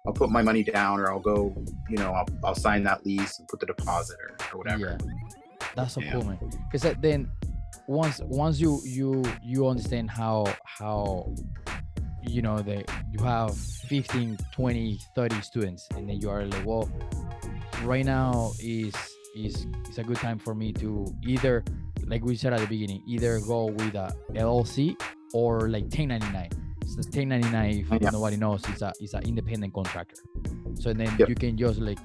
I'll put my money down, or I'll go, I'll sign that lease and put the deposit or whatever. Yeah, that's so cool, man. Because then once you understand how you have 15, 20, 30 students, and then you are like, well, right now is a good time for me to either, like we said at the beginning, either go with a LLC or like 1099. So 1099, if nobody knows, is a independent contractor. So then you can just like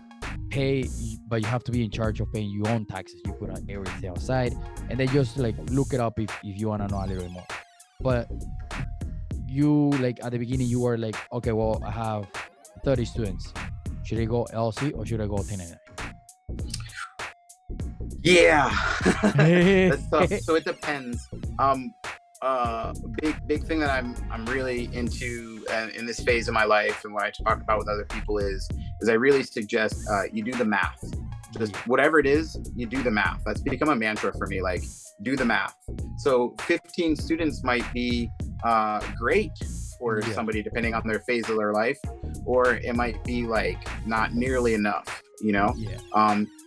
pay, but you have to be in charge of paying your own taxes. You put everything aside, and then just like look it up if you want to know a little bit more. But you, like at the beginning, you were like, okay, well, I have 30 students. Should I go LLC or should I go 1099? Yeah, that's tough. So it depends. Big thing that I'm really into in this phase of my life, and what I talk about with other people is I really suggest you do the math. Just whatever it is, you do the math. That's become a mantra for me. Like, do the math. So 15 students might be great for somebody, depending on their phase of their life, or it might be like not nearly enough.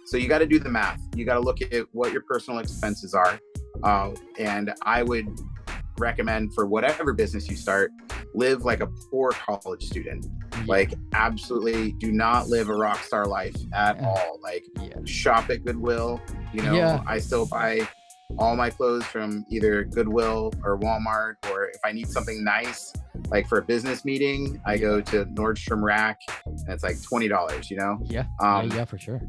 So you got to do the math. You got to look at what your personal expenses are, and I would recommend, for whatever business you start, live like a poor college student. Like, absolutely do not live a rock star life at all. Like, shop at Goodwill. I still buy all my clothes from either Goodwill or Walmart, or if I need something nice, like for a business meeting, I go to Nordstrom Rack, and it's like $20. For sure.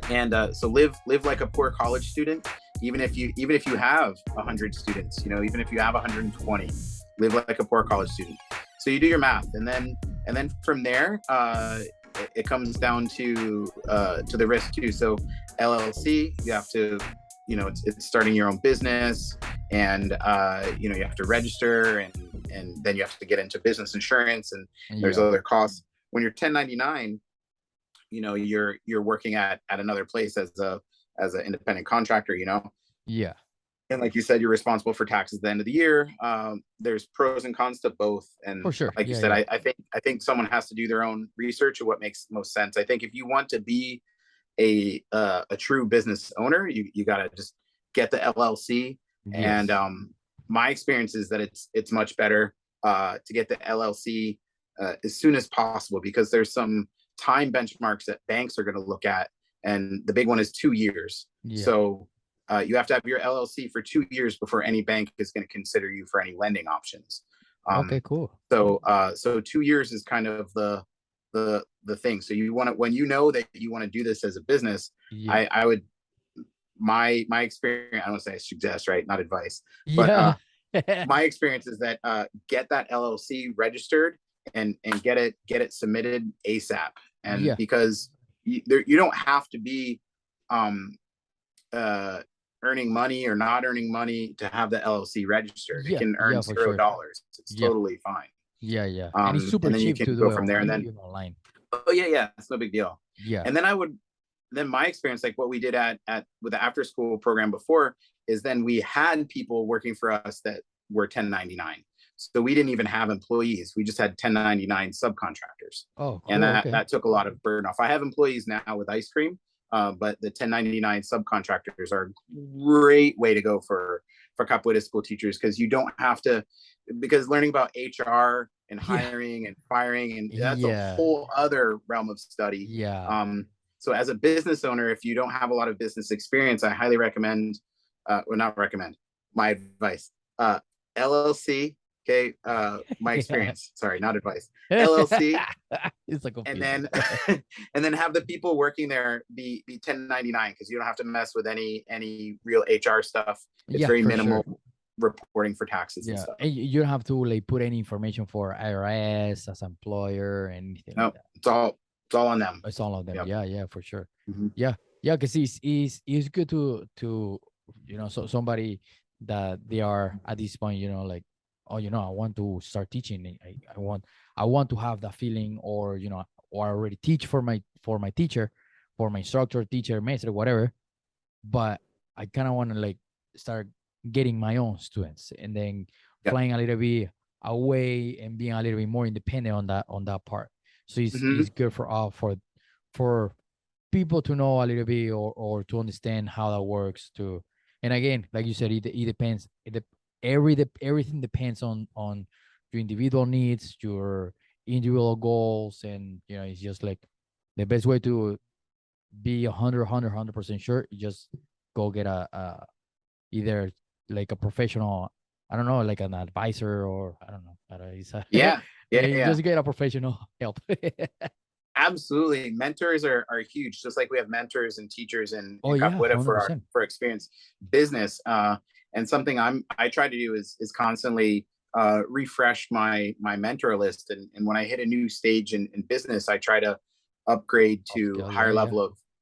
And so live like a poor college student. Even if you have 100 students, even if you have 120, live like a poor college student. So you do your math, and then from there, it comes down to the risk too. So LLC, you have to, it's starting your own business, and you have to register, and then you have to get into business insurance, and there's other costs. When you're 1099, you're working at another place as an independent contractor, And like you said, you're responsible for taxes at the end of the year. There's pros and cons to both. And for sure, like you said, I think someone has to do their own research of what makes most sense. I think if you want to be a true business owner, you got to just get the LLC. And my experience is that it's much better to get the LLC as soon as possible, because there's some time benchmarks that banks are going to look at, and the big one is 2 years. So you have to have your LLC for 2 years before any bank is going to consider you for any lending options. Okay, cool. So 2 years is kind of the thing. So you want to, when you know that you want to do this as a business, I would, my experience, I don't say I suggest, right? Not advice, but my experience is that get that LLC registered and get it submitted ASAP. And because you don't have to be earning money or not earning money to have the LLC registered. It can earn $0. Sure. It's totally fine. And it's super cheap to go from there, and then online. Oh yeah, it's no big deal. And then my experience, like what we did at with the after school program before, is then we had people working for us that were 1099. So we didn't even have employees. We just had 1099 subcontractors. Oh, cool. And that took a lot of burden off. I have employees now with ice cream, but the 1099 subcontractors are a great way to go for capoeira school teachers, because you don't have to, because learning about HR and hiring and firing, and that's a whole other realm of study. So as a business owner, if you don't have a lot of business experience, I highly recommend, my advice, LLC. Okay, my experience. Sorry, not advice. LLC. It's like, and then have the people working there be 1099, because you don't have to mess with any real HR stuff. It's very minimal reporting for taxes and stuff. And you don't have to like put any information for IRS as employer and anything. No, it's all on them. It's all on them. Yeah, for sure. Mm-hmm. Because it's good to so somebody that they are at this point, like, oh, I want to start teaching. I want to have that feeling, or or I already teach for my teacher, for my instructor, teacher, master, whatever. But I kind of want to like start getting my own students, and then flying a little bit away and being a little bit more independent on that part. So Hmm. it's good for people to know a little bit, or to understand how that works too. And again, like you said, it depends. Everything depends on your individual needs, your individual goals, and it's just like the best way to be 100% sure. You just go get a either like a professional, I don't know, like an advisor, or I don't know. Yeah, yeah, You yeah. just get a professional help. Absolutely. Mentors are huge, just like we have mentors and teachers Oh in yeah, Capoeira 100%. for experience business. And something I try to do is constantly refresh my mentor list. And when I hit a new stage in business, I try to upgrade to Upscale, yeah, higher yeah, level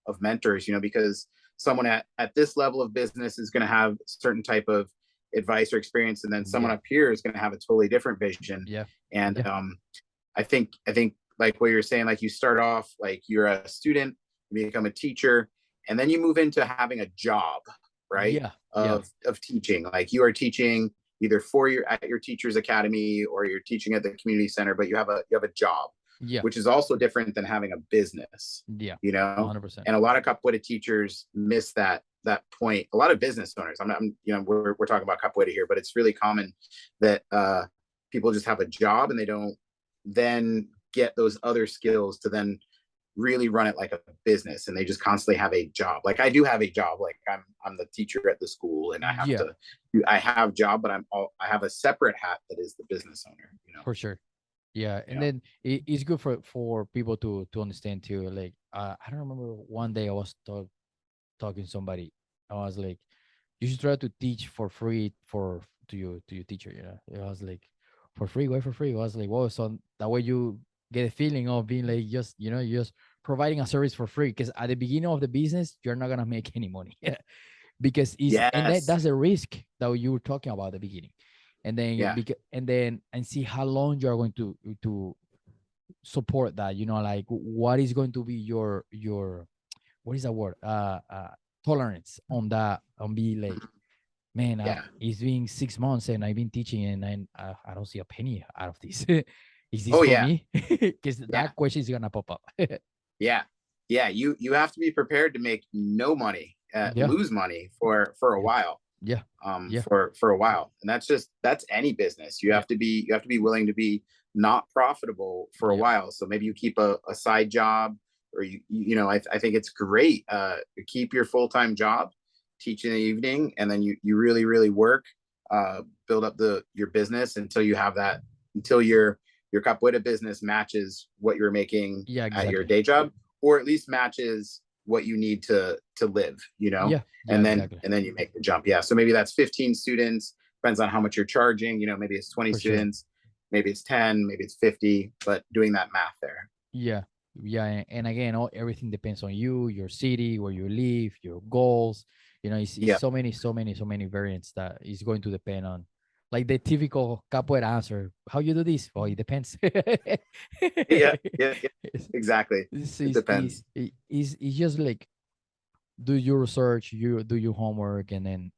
of mentors, because someone at this level of business is going to have certain type of advice or experience, and then someone yeah, up here is going to have a totally different vision. yeah, And yeah, I think like what you're saying, like you start off like you're a student, you become a teacher, and then you move into having a job, right? yeah, yeah, Of teaching. Like you are teaching either for your at your teacher's academy, or you're teaching at the community center, but you have a job, yeah, which is also different than having a business, yeah, you know? 100%. And a lot of capoeira teachers miss that point. A lot of business owners. We're talking about capoeira here, but it's really common that people just have a job and they don't then get those other skills to then really run it like a business, and they just constantly have a job. Like I do have a job, like I'm the teacher at the school, and Yeah, I have job, but I have a separate hat that is the business owner. for sure. Yeah, and Yeah. then it's good for people to understand too. Like I don't remember, one day I was talking to somebody. I was like, you should try to teach for free to your teacher. I was like, for free? Why for free? I was like, whoa, so that way you get a feeling of being like, just just providing a service for free. Because at the beginning of the business, you're not gonna make any money. Because Yes. that's a risk that you were talking about at the beginning. And then Yeah. and see how long you're going to support that. Like, what is going to be your what is that word, tolerance on that, on be like, man, Yeah. it's been 6 months and I've been teaching, and I don't see a penny out of this. Is this Oh for yeah. me? Because Yeah. that question is gonna pop up. Yeah. Yeah. You have to be prepared to make no money, Yeah, lose money for a yeah, while. yeah, yeah, For a while, and that's any business. You yeah, have to be willing to be not profitable for a yeah, while. So maybe you keep a side job, or I think it's great, keep your full-time job, teach in the evening, and then you really really work, build up your business until you have that, until your capoeira business matches what you're making yeah, at your exactly. day job, or at least matches what you need to live, Yeah, yeah, and then exactly. you make the jump. Yeah. So maybe that's 15 students, depends on how much you're charging. Maybe it's 20 For sure. students, maybe it's 10, maybe it's 50, but doing that math there. Yeah, yeah, and again, everything depends on you, your city, where you live, your goals. It's Yeah. so many variants that is going to depend on, like the typical capoeira answer. How you do this? Oh, it depends. Yeah. Yeah. Yeah. it's, Exactly. It depends. it's just like, do your research, you do your homework, and then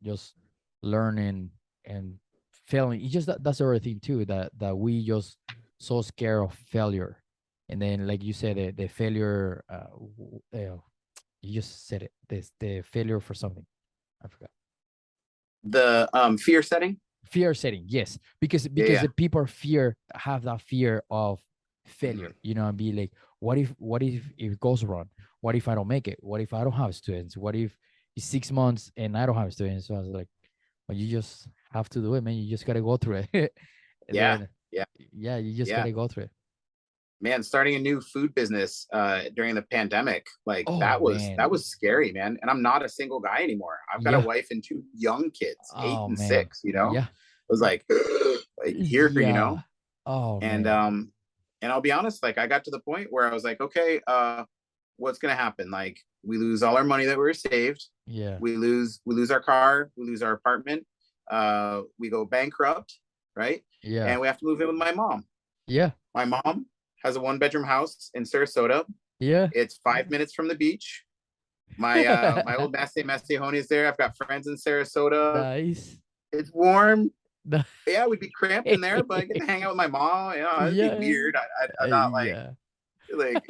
just learning and failing. It's just that's everything too, that we just so scared of failure. And then, like you said, the failure, you just said it, this the failure for something, I forgot. The fear setting. Fear setting, yes, because Yeah. the people have that fear of Yeah. failure, and be like, what if it goes wrong? What if I don't make it? What if I don't have students? What if it's 6 months and I don't have students? So I was like, well, you just have to do it, man. You just gotta go through it. And Yeah. then, Yeah. yeah, you just Yeah. gotta go through it. Man, starting a new food business during the pandemic, like Oh that man. was scary, man. And I'm not a single guy anymore. I've got a Yeah. wife and two young kids, eight Oh and man. six. Yeah. It was like here, Yeah. Oh and man. I'll be honest, like I got to the point where I was like, okay, what's gonna happen? Like we lose all our money that we were saved, Yeah. we lose our car, we lose our apartment, we go bankrupt, right? Yeah. And we have to move in with my mom. Yeah. My mom has a one-bedroom house in Sarasota. Yeah. It's 5 minutes from the beach. My old Massey Honi is there. I've got friends in Sarasota. Nice. It's warm. Yeah, we'd be cramped in there, but I get to hang out with my mom. You know, it'd be Yeah. weird. I'm not Yeah. like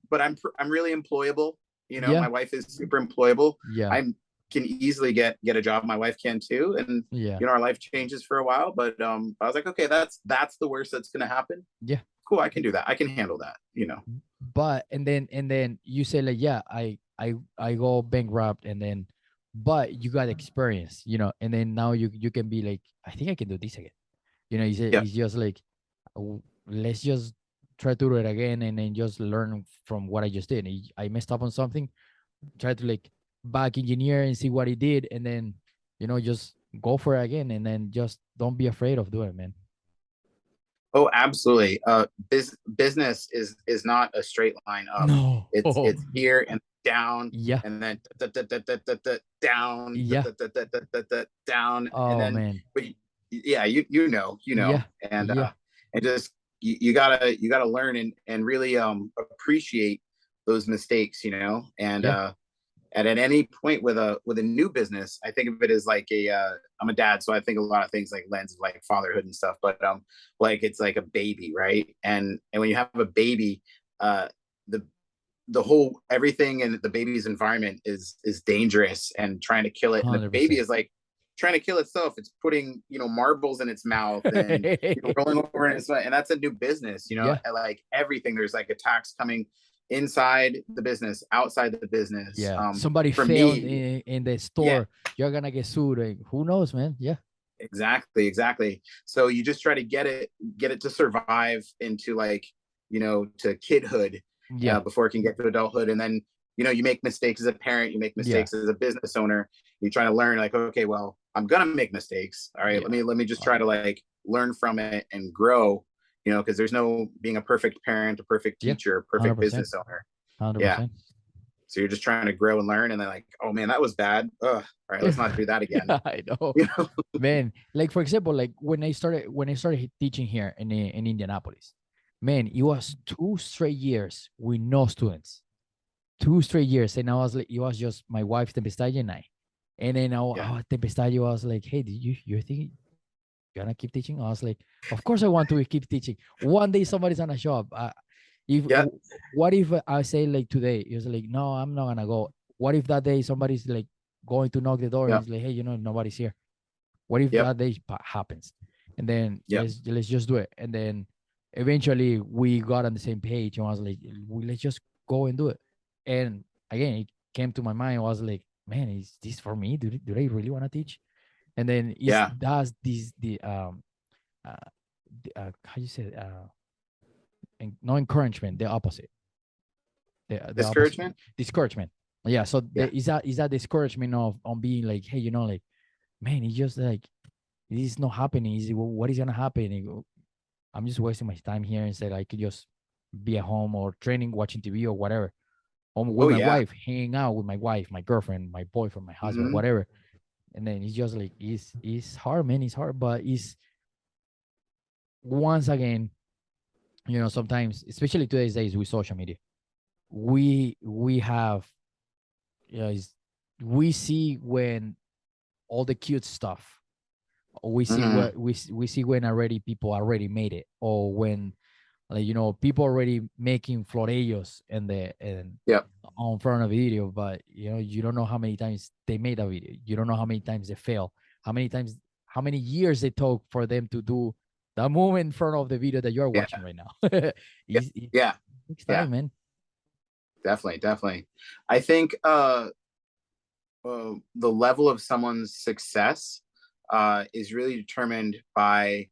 but I'm really employable. You know, Yeah. my wife is super employable. Yeah. I can easily get a job. My wife can too, and Yeah. you know, our life changes for a while. But I was like, okay, that's the worst that's gonna happen. Yeah. Cool, I can do that. I can handle that. You know. But and then you say like, yeah, I go bankrupt, and then but you got experience, and then now you can be like, I think I can do this again. Yeah. It's just like, let's just try to do it again, and then just learn from what I just did. I messed up on something, try to like back engineer and see what he did, and then just go for it again, and then just don't be afraid of doing it, man. Oh, absolutely. Business is not a straight line up. No. It's here and down, Yeah. and then down, Yeah. down, and Oh then man. but yeah, Yeah. and Yeah. and just you gotta learn and really appreciate those mistakes, and Yeah. and at any point with a new business, I think of it as like I'm a dad, so I think a lot of things like lens of like fatherhood and stuff. But like it's like a baby, right? And when you have a baby, the whole everything in the baby's environment is dangerous and trying to kill it. And the baby 100%. is like trying to kill itself. It's putting marbles in its mouth and rolling over in its sweat. And that's a new business, Yeah. and like everything. There's like attacks coming inside the business, outside the business. Yeah. Somebody For failed me, in the yeah, store. You're gonna get sued. Who knows, man? Yeah. exactly. So you just try to get it to survive into like, to kidhood, Yeah. before it can get to adulthood. And then, you make mistakes as a parent, you make Yeah. mistakes as a business owner. You try to learn like, okay, well, I'm gonna make mistakes. All right, Yeah. let me just try to like learn from it and grow. Because there's no being a perfect parent, a perfect Yeah. teacher, a perfect 100%. business owner. Yeah. 100%. So you're just trying to grow and learn, and then like, oh man, that was bad. Ugh. All right, let's not do that again. I know. You know? Man, like for example, like when I started teaching here in Indianapolis, man, it was 2 straight years with no students. 2 straight years. And I was like, it was just my wife, Tempestad, and I. And then Yeah. Tempestad was like, hey, did you think you're gonna keep teaching? I was like, of course I want to keep teaching. One day somebody's gonna show up. If Yeah. What if I say like today, it's like, no, I'm not gonna go. What if that day somebody's like going to knock the door and Yeah. it's like, hey, nobody's here? What if Yep. that day happens? And then Yep. let's just do it. And then eventually we got on the same page, and I was like, let's just go and do it. And again, it came to my mind. I was like, man, is this for me? Do they really want to teach? And then Yeah. does this how you say it? No encouragement, the opposite. The opposite. Discouragement. Discouragement. Yeah. So Yeah. is that discouragement of on being like, hey, like, man, it's just like this is not happening. What is gonna happen? I'm just wasting my time here instead. I could just be at home or training, watching TV or whatever. Or with my wife, hanging out with my wife, my girlfriend, my boyfriend, my husband, Mhm. whatever. And then it's just like it's hard, man. It's hard, but it's once again, sometimes, especially today's days with social media, we have, we see when all the cute stuff, or we see Mhm. what we see when already people already made it, or when like people already making florellos and Yep. on front of video, but you don't know how many times they made a video. You don't know how many times they fail, how many years they took for them to do the moment in front of the video that you're Yeah. watching right now. Yeah. Yeah. Takes Yeah. time, man. Definitely. I think the level of someone's success is really determined by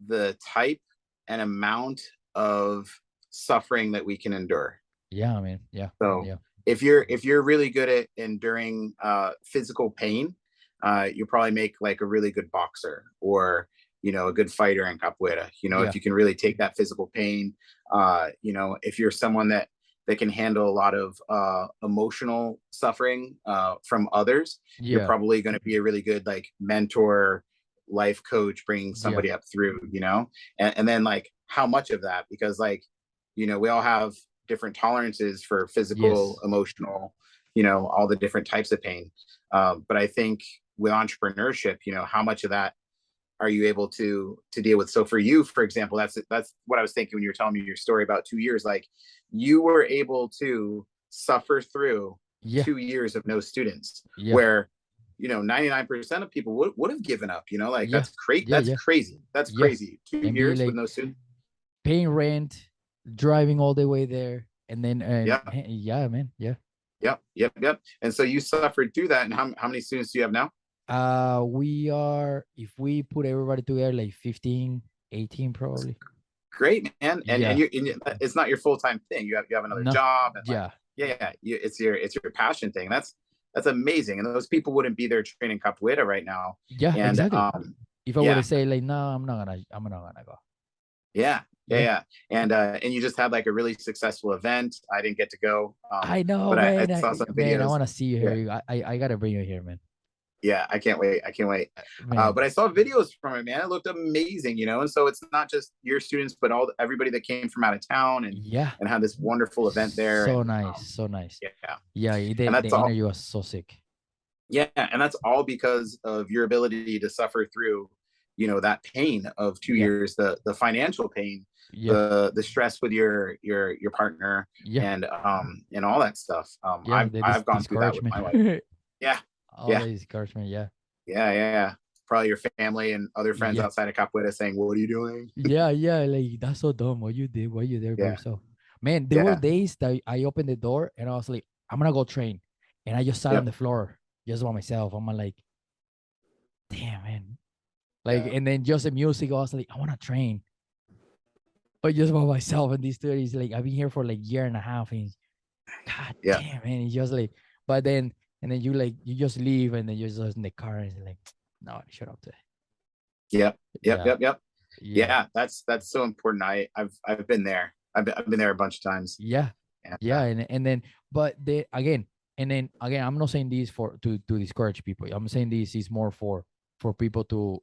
the type and amount of suffering that we can endure. Yeah, man. Yeah. So Yeah. if you're really good at enduring physical pain, you probably make like a really good boxer, or a good fighter in capoeira. Yeah. If you can really take that physical pain, if you're someone that can handle a lot of emotional suffering from others, you're Yeah. probably going to be a really good like mentor, life coach, bringing Yeah. somebody up through. And then like how much of that, because like we all have different tolerances for physical, Yes. emotional, all the different types of pain. But I think with entrepreneurship, how much of that are you able to deal with? So for you, for example, that's what I was thinking when you were telling me your story about 2 years. Like, you were able to suffer through Yeah. 2 years of no students, Yeah. where 99% of people would have given up. Like, Yeah. that's crazy. Yeah. That's Yeah. crazy. That's Yeah. crazy. two And be years with like no students. paying rent, driving all the way there, and then Yeah. yeah, man. Yeah. Yep. And so you suffered through that. And how many students do you have now? We are, if we put everybody together, like 15, 18 probably. Great, man. And Yeah. it's not your full-time thing. You have another No. job, and Yeah. it's your passion thing. That's amazing. And those people wouldn't be there training capoeira right now. Yeah, And exactly. If I were yeah. to say like, no, I'm not gonna go. Yeah. Yeah. And you just had like a really successful event. I didn't get to go, I know, but I man. saw some Man, I videos. want to see you Yeah. here. I gotta bring you here, man. Yeah, I can't wait. Man. But I saw videos from it, man. It looked amazing, and so it's not just your students, but everybody that came from out of town and Yeah. had this wonderful event there. So and, nice. So nice. Yeah. Yeah. And The that's all. interview was so sick. Yeah, and that's all because of your ability to suffer through, that pain of 2 years, the financial pain, Yeah. the stress with your partner, Yeah. and all that stuff. Yeah. I've gone through that with my wife. Yeah. All the discouragement. Yeah. Yeah. Probably your family and other friends Yeah. outside of Capoeira saying, "What are you doing?" Yeah. Like, that's so dumb. What you did? Why you there by Yeah. yourself? Man, there were days that I opened the door and I was like, I'm gonna go train, and I just sat on the floor just by myself. I'm like, damn, man. Like, and then just the music, I was like, I want to train, but just by myself. And these 30s, like, I've been here for like year and a half, and God damn, man, it's just like, but then, and then you just leave, and then you're just in the car, and it's like, no, shut up today. Yep. Yeah, that's so important. I've been there. I've been there a bunch of times. Yeah. And then, but again, I'm not saying this to discourage people. I'm saying this is more for people to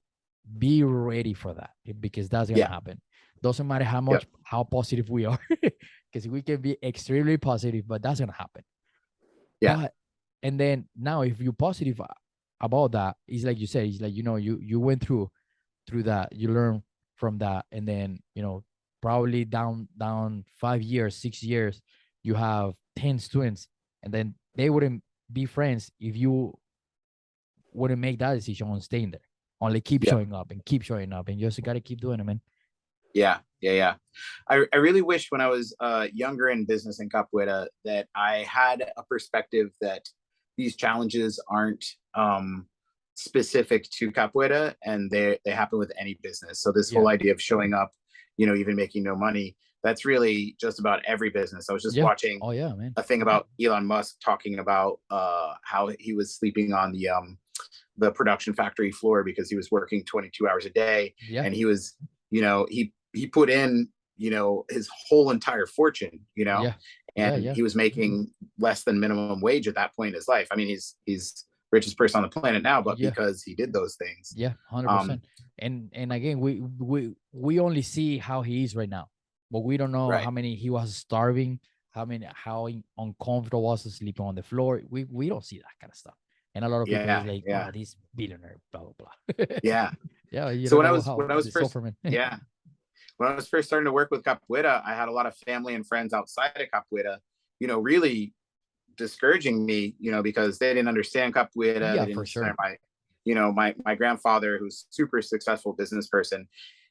be ready for that, because that's gonna happen. Doesn't matter how positive we are, because we can be extremely positive, but that's gonna happen. Yeah. And then now, if you're positive about that, it's like you said, it's like, you went through that, you learn from that, and then probably down 5 years, 6 years, you have 10 students, and then they wouldn't be friends if you wouldn't make that decision on staying there. Only keep showing up, and you just gotta keep doing it, man. Yeah. I really wish when I was younger in business in Capoeira that I had a perspective that these challenges aren't specific to Capoeira, and they happen with any business. So this whole idea of showing up, even making no money, that's really just about every business. I was just watching a thing about Elon Musk talking about how he was sleeping on the production factory floor because he was working 22 hours a day. And he was, he put in, his whole entire fortune, and he was making less than minimum wage at that point in his life. I mean, he's richest person on the planet now, but because he did those things. 100%. And again, we only see how he is right now, but we don't know how many he was starving, how uncomfortable was sleeping on the floor. We don't see that kind of stuff. And a lot of people is like, oh, this billionaire, blah blah blah. Yeah. So when I was first when I was first starting to work with Capoeira, I had a lot of family and friends outside of Capoeira, really discouraging me, because they didn't understand Capoeira. They didn't understand my grandfather, who's super successful business person.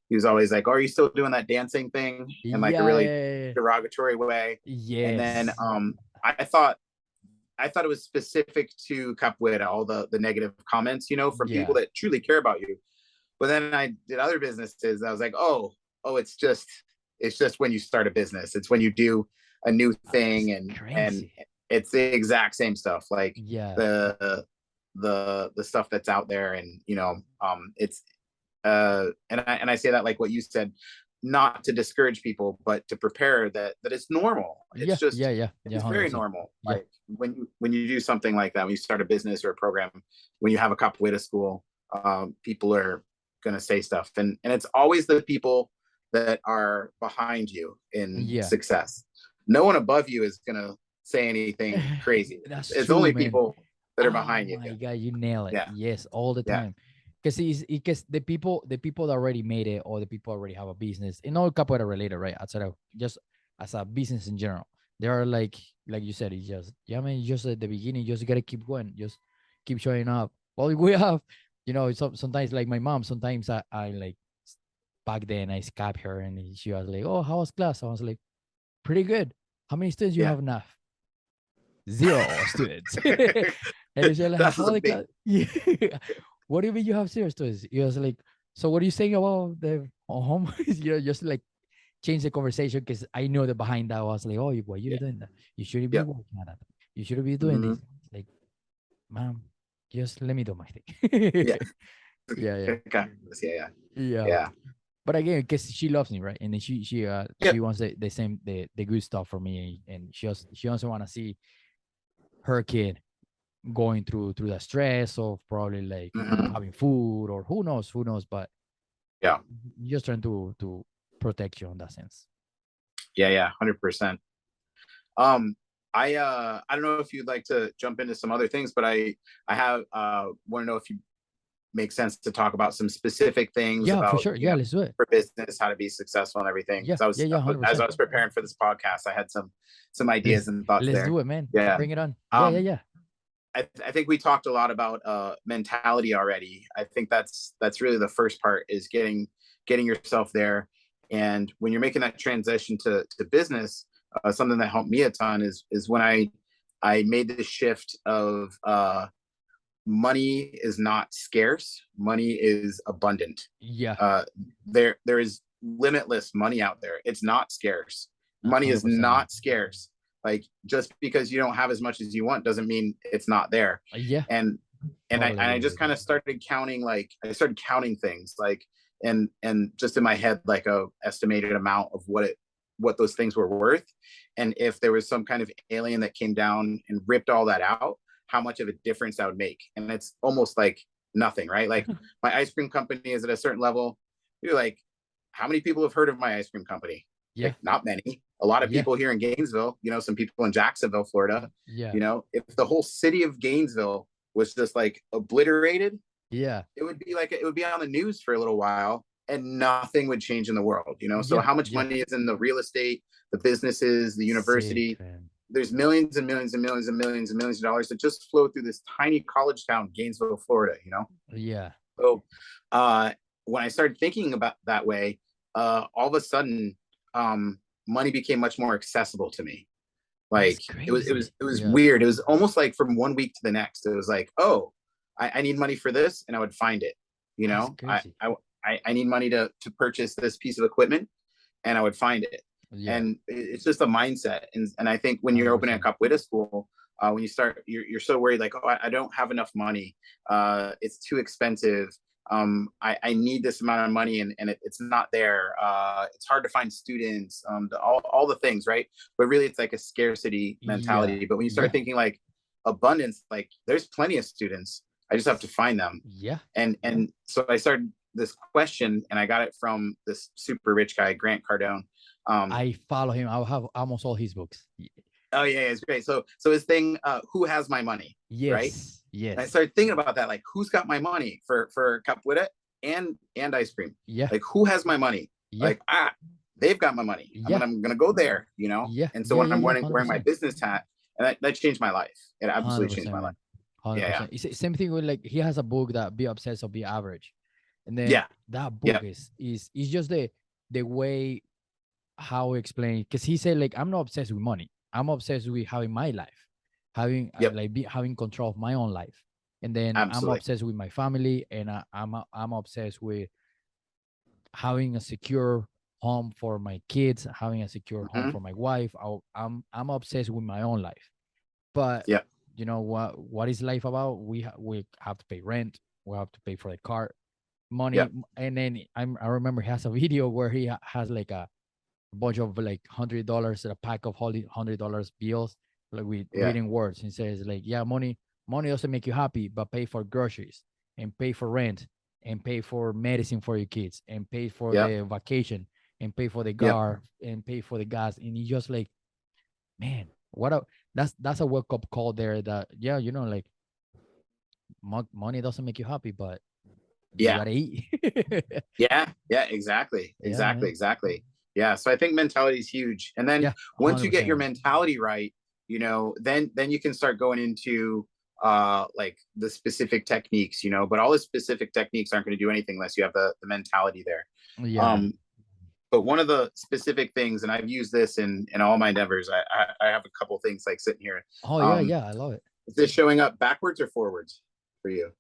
He was always like, "Oh, are you still doing that dancing thing?" in like a really derogatory way. Yes. And then I thought it was specific to Capoeira, all the negative comments, from people that truly care about you. But then I did other businesses. I was like, oh, it's just when you start a business. It's when you do a new thing, and it's the exact same stuff. Like the stuff that's out there, and it's and I say that like what you said, not to discourage people, but to prepare that it's normal. It's just it's very normal. Like when you do something like that, when you start a business or a program, when you have a capoeira school, people are gonna say stuff, and it's always the people that are behind you in success. No one above you is gonna say anything crazy. It's true, only people that are behind you. Oh my God, you nail it. Yes, all the time. because the people that already made it, or the people already have a business, and all capoeira related, right? Outside of just as a business in general, they are like you said, it's just, yeah, man, just at the beginning, you just gotta keep going, just keep showing up. Well, we have, sometimes like my mom, sometimes I like back then I scabbed her, and she was like, "Oh, how was class?" I was like, "Pretty good. How many students you Yeah. have now?" Zero students. And she's like, That's "How a the big, class?" Yeah. What do you mean you have zero students? He was like, "So what are you saying about the home?" Just like change the conversation, because I know that behind that was like, "Oh, why you yeah. doing that? You shouldn't be Yep. working on that. You shouldn't be doing Hmm. this." Like, ma'am, just let me do my thing. Yeah. Yeah, yeah, Okay. Yeah. Yeah. yeah. Yeah. But again, because she loves me, right? And then she Yep. wants the same, the good stuff for me, and she also want to see her kid going through the stress of probably like not Hmm. having food, or who knows, but Yeah. you just trying to protect you in that sense. Yeah. Yeah. 100%. Um, I don't know if you'd like to jump into some other things, but I have want to know if you make sense to talk about some specific things Yeah, for about, sure. Yeah, let's do it. for business, how to be successful and everything. Yeah, Because I yeah, was, yeah, as I 100%. was preparing for this podcast, I had some ideas let's and thoughts let's there. do it, man. Yeah. Bring it on. Yeah, yeah, Um, yeah. I think we talked a lot about mentality already. I think that's really the first part, is getting yourself there. And when you're making that transition to business, something that helped me a ton is when I made the shift of money is not scarce, money is abundant. Yeah, uh, there is limitless money out there. It's not scarce. Money is 100%, man. not scarce. Like, just because you don't have as much as you want doesn't mean it's not there. Yeah, And totally I agree with just you. kind of started counting, like I started counting things, like, and just in my head, like a estimated amount of what those things were worth. And if there was some kind of alien that came down and ripped all that out, how much of a difference that would make. And it's almost like nothing, right? Like, my ice cream company is at a certain level. You're like, how many people have heard of my ice cream company? Yeah, Like, not many. A lot of yeah, people here in Gainesville, some people in Jacksonville, Florida. yeah, If the whole city of Gainesville was just like obliterated, yeah, it would be on the news for a little while, and nothing would change in the world. So yeah, how much yeah. money is in the real estate, the businesses, the Sick, university? man. There's millions and millions and millions and millions and millions of dollars that just flow through this tiny college town, Gainesville, Florida. Yeah, So uh, when I started thinking about that way, all of a sudden, money became much more accessible to me. that's Like, crazy. it was Yeah, weird. It was almost like from one week to the next. It was like, oh, I need money for this, and I would find it. You that's know, I crazy. I I need money to purchase this piece of equipment, and I would find it. Yeah, And it's just a mindset. And I think when you're opening a 100%. capoeira school, when you start, you're so worried, like, oh, I don't have enough money. It's too expensive. I need this amount of money, and it's not there. It's hard to find students, all the things, right? But really, it's like a scarcity Yeah, mentality. But when you start yeah, thinking like abundance, like, there's plenty of students. I just have to find them. yeah. And so I started this question, and I got it from this super rich guy, Grant Cardone. Um, I follow him. I have almost all his books. oh yeah, it's great. So his thing, who has my money, right? Yes, And I yes. started thinking about that, like, who's got my money for capoeira and ice cream? Yeah, Like, who has my money? yeah, Like, they've got my money. yeah, I'm gonna go there, yeah, And so yeah, when yeah, I'm yeah. wearing my 100%. business hat, and that changed my life. It Hundred absolutely changed percent, my life. man. Hundred Yeah, percent. It's the same thing with, like, he has a book that Be Obsessed or Be Average, and then yeah, that yeah, book is just the way how he explain, because he said, like, I'm not obsessed with money. I'm obsessed with having my life, having yep, like having control of my own life, and then I'm absolutely. obsessed with my family, and I'm obsessed with having a secure home for my kids, having a secure home Hmm. for my wife. I'm obsessed with my own life. But Yeah, you know what is life about? We have to pay rent. We have to pay for the car, yeah, money, and then I remember he has a video where he has like a bunch of like $100, a pack of $100 bills, like with yeah, written words, and says like, yeah, money doesn't make you happy, but pay for groceries, and pay for rent, and pay for medicine for your kids, and pay for yeah, the vacation, and pay for the yeah, car, and pay for the gas. And you just like, man, what a that's a wake up call there, that yeah, like money doesn't make you happy, but You Yeah. gotta eat. Yeah. Yeah. Exactly. Yeah, man. Exactly. Yeah. So I think mentality is huge. And then Yeah, once you get your 100%. mentality right, then you can start going into like the specific techniques, but all the specific techniques aren't going to do anything unless you have the mentality there. Yeah. Um, but one of the specific things, and I've used this in all my endeavors, I have a couple things like sitting here. Oh yeah, yeah, I love it. Is this showing up backwards or forwards for you?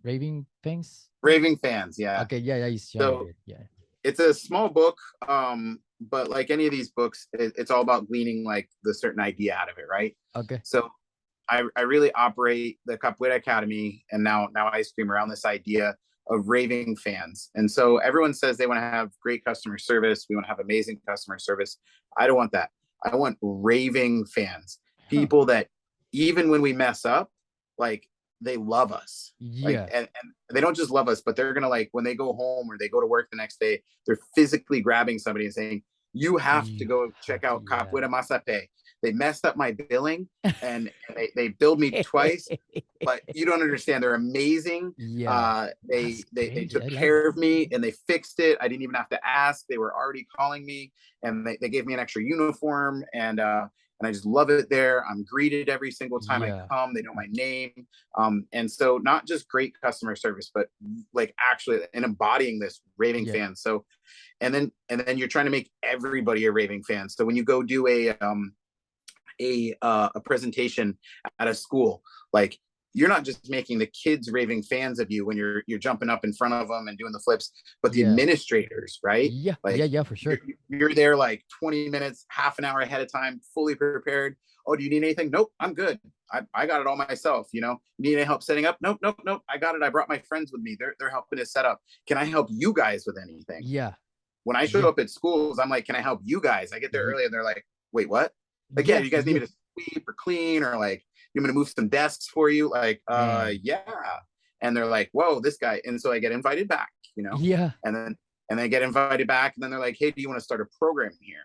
Raving things. Raving fans, yeah. Okay, yeah, yeah, it's showing So here. Yeah. it's a small book, but like any of these books, it's all about gleaning like the certain idea out of it, right? Okay. So I really operate the Capoeira Academy and now Ice Cream around this idea of raving fans. And so everyone says they want to have great customer service. We want to have amazing customer service. I don't want that. I want raving fans, Huh. people that even when we mess up, like they love us. Like, Yeah. and they don't just love us, but they're gonna like when they go home or they go to work the next day, they're physically grabbing somebody and saying, "You have to You go check have to, out yeah. Capoeira Masape. They messed up my billing and they billed me twice, but you don't understand. They're amazing. Yeah. They That's crazy. took I like care that. of me and they fixed it. I didn't even have to ask. They were already calling me and they gave me an extra uniform and I just love it there. I'm greeted every single time I Yeah. come. They know my name. And so not just great customer service, but like actually and embodying this raving Yeah. fan. So and then you're trying to make everybody a raving fan. So when you go do a presentation at a school, like you're not just making the kids raving fans of you when you're jumping up in front of them and doing the flips, but the Yeah. administrators, right? Yeah. Like Yeah. Yeah. For sure. you're there like 20 minutes, half an hour ahead of time, fully prepared. Oh, do you need anything? Nope, I'm good. I got it all myself. Need any help setting up? Nope, nope, nope. I got it. I brought my friends with me. They're helping us set up. Can I help you guys with anything? Yeah. When I show Yeah. up at schools, I'm like, can I help you guys? I get there early and they're like, wait, what? Like, yeah, Yeah. you guys need Yeah. me to sweep or clean or like, you want me to move some desks for you? Like, Man. yeah. And they're like, whoa, this guy. And so I get invited back, Yeah. and then they get invited back and then they're like, hey, do you want to start a program here?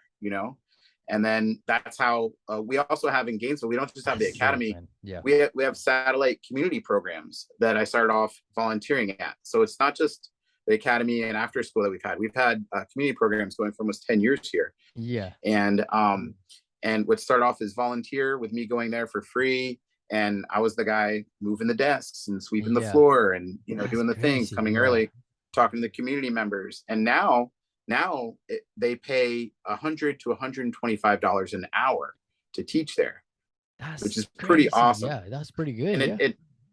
And then that's how we also have in Gainesville. We don't just have the That's sick, academy. man. Yeah. We have satellite community programs that I started off volunteering at. So it's not just the academy and after school that we've had community programs going for almost 10 years here. Yeah. And what started off as volunteer with me going there for free, and I was the guy moving the desks and sweeping the Yeah. floor and That's doing the things, crazy. coming Yeah. early, talking to the community members. And now they pay $100 to $125 an hour to teach there, That's which is pretty crazy. awesome. Yeah. That's pretty good. And Yeah.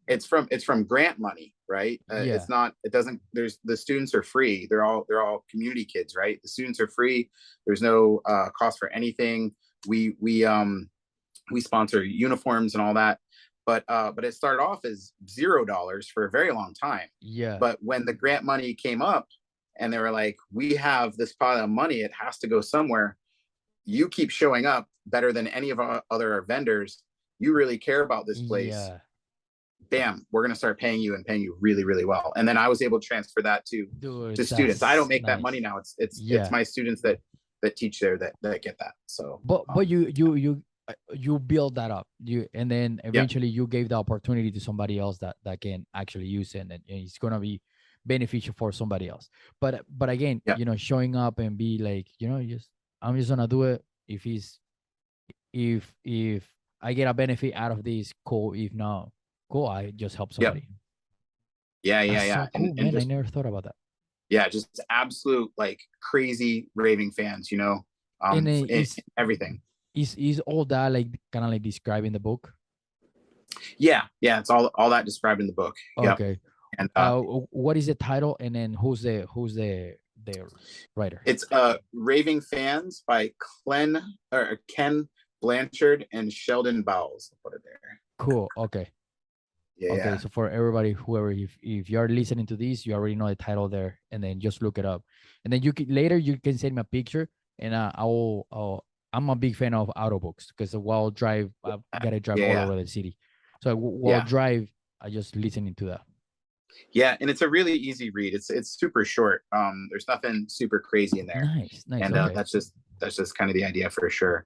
it's from grant money, right? Yeah. It's not, it doesn't, there's, the students are free. They're all community kids, right? The students are free. There's no cost for anything. We sponsor uniforms and all that, but it started off as $0 for a very long time. Yeah. But when the grant money came up and they were like, we have this pile of money, it has to go somewhere. You keep showing up better than any of our other vendors. You really care about this place. Yeah. Bam, we're going to start paying you really, really well. And then I was able to transfer that to Dude, students. I don't make that nice. money now. It's Yeah. my students that teach there that get that. So, But you build that up, and then eventually you gave the opportunity to somebody else that can actually use it, and it's gonna be beneficial for somebody else. But again, yeah. Showing up and be like, I'm just gonna do it. If I get a benefit out of this, cool. If not, cool. I just help somebody. Yeah. That's Yeah. so cool, And man. just, I never thought about that. yeah, just absolute like crazy raving fans, And everything. Is all that like kind of like described in the book? Yeah. It's all that described in the book. Okay. Yep. And what is the title, and then who's the writer? it's Raving Fans by Ken Blanchard and Sheldon Bowles. I'll put it there. Cool. Okay. Yeah. Okay. So for everybody, whoever, if you're listening to this, you already know the title there, and then just look it up, and then you can send me a picture, and I'm a big fan of audiobooks because while I drive, I've got to drive all over the city. So while I drive, I just listening to that. Yeah, and it's a really easy read. It's super short. There's nothing super crazy in there. Nice. And okay. that's just kind of the idea for sure.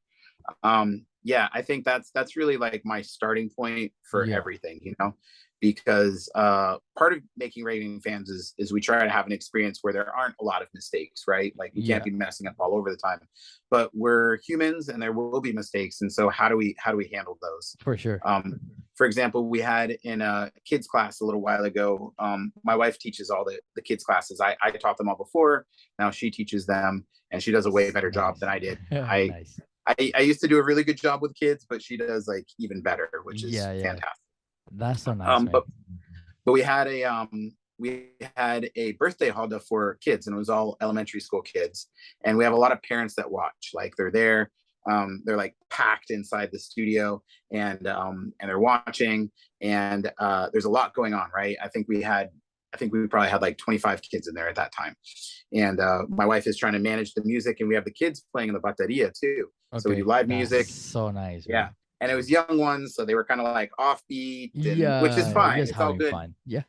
Yeah, I think that's really like my starting point for everything, because part of making raving fans is we try to have an experience where there aren't a lot of mistakes, right? Like we can't be messing up all over the time, but we're humans and there will be mistakes. And so how do we handle those? For sure. For example, we had in a kids class a little while ago, my wife teaches all the kids classes. I taught them all before. Now she teaches them, and she does a way better job than I did. Nice. I used to do a really good job with kids, but she does like even better, which is fantastic. That's so nice. But we had a birthday holiday for kids, and it was all elementary school kids. And we have a lot of parents that watch, like they're there. They're like packed inside the studio, and they're watching, and there's a lot going on, right? I think we probably had like 25 kids in there at that time. And my wife is trying to manage the music, and we have the kids playing in the bateria too. Okay. So we do live music. So nice. Yeah. Man. And it was young ones, so they were kind of like offbeat, which is fine. It's all good. Fun. Yeah.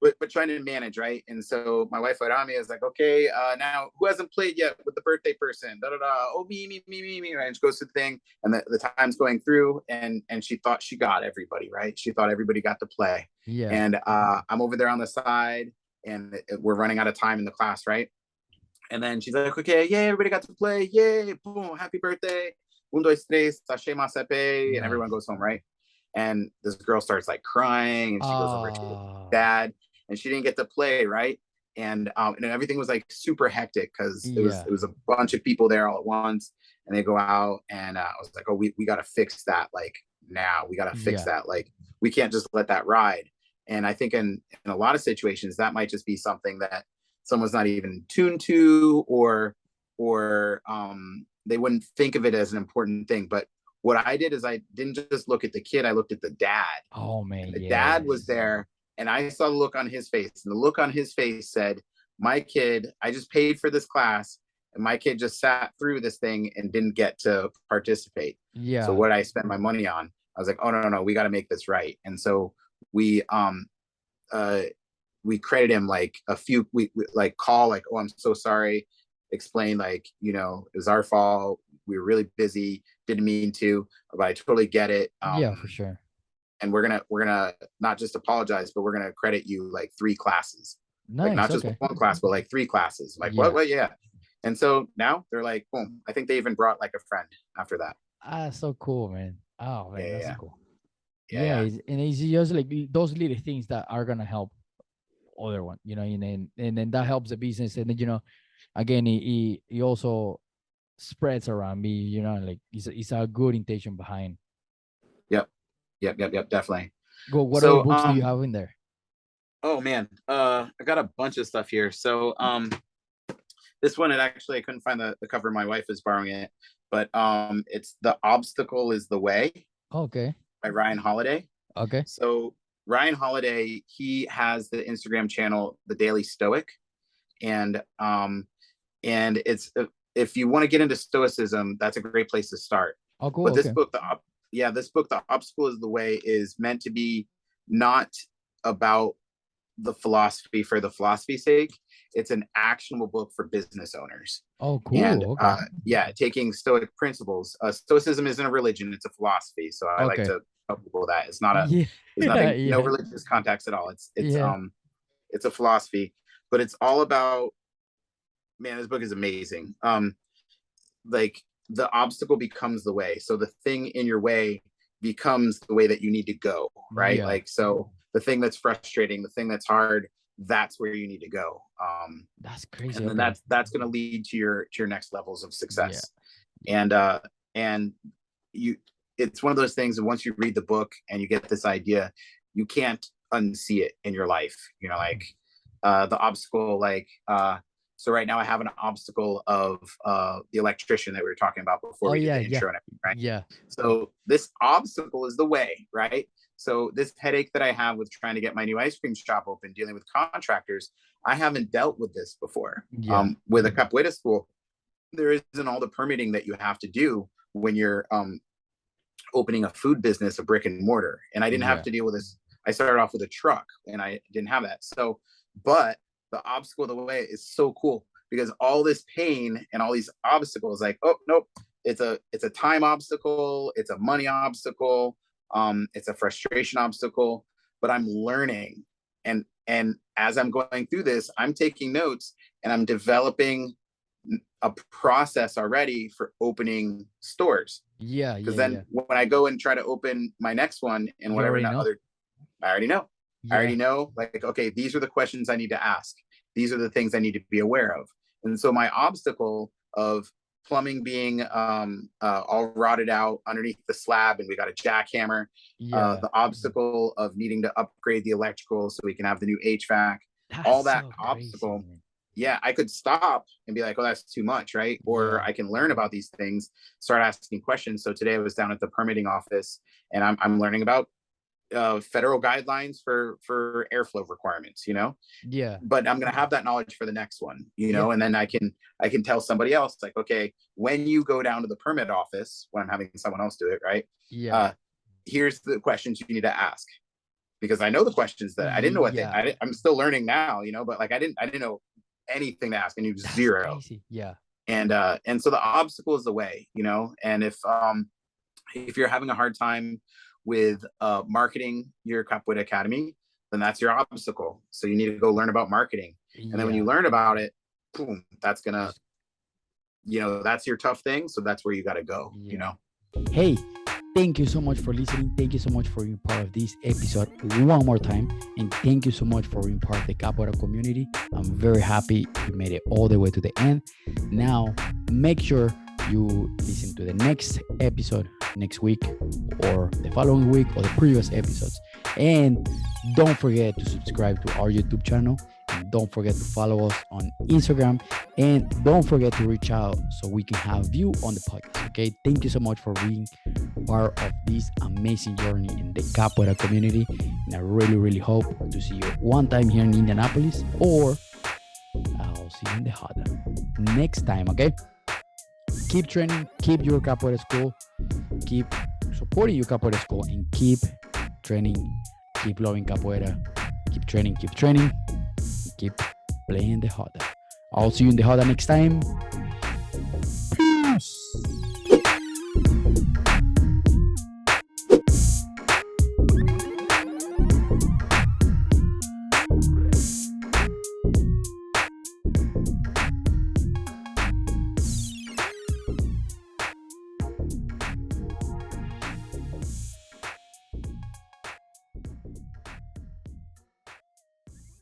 But trying to manage, right? And so my wife Arami is like, okay, now who hasn't played yet with the birthday person? Da da da. Oh, me, right? And she goes to the thing, and the time's going through, and she thought she got everybody, right? She thought everybody got to play. Yeah. And I'm over there on the side, and we're running out of time in the class, right? And then she's like, okay, yay, everybody got to play, yay, boom, happy birthday. Un, dos, tres, sashay masepe, and everyone goes home, right? And this girl starts like crying, and she goes over to her dad, and she didn't get to play, right? And everything was like super hectic because it was a bunch of people there all at once, and they go out, and I was like, oh, we got to fix that, like now we got to fix that, like we can't just let that ride. And I think in a lot of situations that might just be something that someone's not even tuned to, or they wouldn't think of it as an important thing. But what I did is I didn't just look at the kid, I looked at the dad. Oh man. And the dad was there, and I saw the look on his face, and the look on his face said, my kid, I just paid for this class, and my kid just sat through this thing and didn't get to participate. Yeah. So what I spent my money on, I was like, oh no, we got to make this right. And so we credit him like we like call like, oh, I'm so sorry, explain like, it was our fault, we were really busy, didn't mean to, but I totally get it. Yeah, for sure. And we're gonna not just apologize, but we're gonna credit you like 3 classes. Nice, like not just one class, but like 3 classes. Like what? Yeah. And so now they're like, boom. I think they even brought like a friend after that. So cool, man. Oh man, that's cool. Yeah. And it's just like those little things that are gonna help other one, and then that helps the business, and then again it also spreads around me, like it's a good intention behind. Yep, definitely. Well, what other books do you have in there? Oh man, I got a bunch of stuff here. So this one, I couldn't find the cover. My wife is borrowing it, but it's The Obstacle is the Way. Okay. By Ryan Holiday. Okay. So Ryan Holiday, he has the Instagram channel The Daily Stoic, and it's if you want to get into stoicism, that's a great place to start. Oh, cool. But this book, The Obstacle is the Way, is meant to be not about the philosophy for the philosophy's sake. It's an actionable book for business owners. Oh, cool. And okay. Taking Stoic principles. Stoicism isn't a religion; it's a philosophy. So I like to tell people that it's not no religious context at all. It's a philosophy, but it's all about. Man, this book is amazing. Like the obstacle becomes the way. So the thing in your way becomes the way that you need to go, right? Like, so the thing that's frustrating, the thing that's hard, that's where you need to go. That's crazy. And then that's going to lead to your next levels of success. Yeah. And it's one of those things that once you read the book and you get this idea, you can't unsee it in your life. Like the obstacle, like so right now I have an obstacle of the electrician that we were talking about before we did the intro and everything, right? Yeah. So this obstacle is the way, right? So this headache that I have with trying to get my new ice cream shop open, dealing with contractors, I haven't dealt with this before. With a capoeira school, there isn't all the permitting that you have to do when you're opening a food business, a brick and mortar. And I didn't have to deal with this. I started off with a truck and I didn't have that. So, but the obstacle of the way is so cool because all this pain and all these obstacles, like, oh, nope, it's a time obstacle. It's a money obstacle. It's a frustration obstacle. but I'm learning. And as I'm going through this, I'm taking notes and I'm developing a process already for opening stores. Yeah, Because yeah, then yeah. when I go and try to open my next one and You whatever already know. I already know. I Yeah, already know, like, okay, these are the questions I need to ask. These are the things I need to be aware of. And so my obstacle of plumbing being all rotted out underneath the slab, and we got a jackhammer, yeah. the obstacle of needing to upgrade the electrical so we can have the new HVAC, all That's that so crazy, obstacle. man. Yeah, I could stop and be like, oh, that's too much, right? Or Yeah, I can learn about these things, start asking questions. So today I was down at the permitting office and I'm learning about federal guidelines for airflow requirements, yeah, but I'm going to have that knowledge for the next one, yeah, and then I can tell somebody else, like, okay, when you go down to the permit office, when I'm having someone else do it, right? yeah, Uh, here's the questions you need to ask, because I know the questions that I didn't know yeah. I'm still learning now, but like I didn't know anything to ask. I knew That's zero. crazy. Yeah, And so the obstacle is the way, and if you're having a hard time with marketing your Capoeira Academy, then that's your obstacle. So you need to go learn about marketing. And then when you yeah. learn about it, boom, that's gonna, that's your tough thing. So that's where you got to go, Yeah. Hey, thank you so much for listening. Thank you so much for being part of this episode one more time. And thank you so much for being part of the Capoeira community. I'm very happy you made it all the way to the end. Now, make sure you listen to the next episode next week or the following week or the previous episodes. And don't forget to subscribe to our YouTube channel. And don't forget to follow us on Instagram. And don't forget to reach out so we can have you on the podcast. Okay. Thank you so much for being part of this amazing journey in the Capoeira community. And I really, really hope to see you one time here in Indianapolis, or I'll see you in the Hada next time. Okay. Keep training, keep your Capoeira school, keep supporting your Capoeira school, and keep training, keep loving Capoeira, keep training, keep playing the Hada. I'll see you in the Hada next time.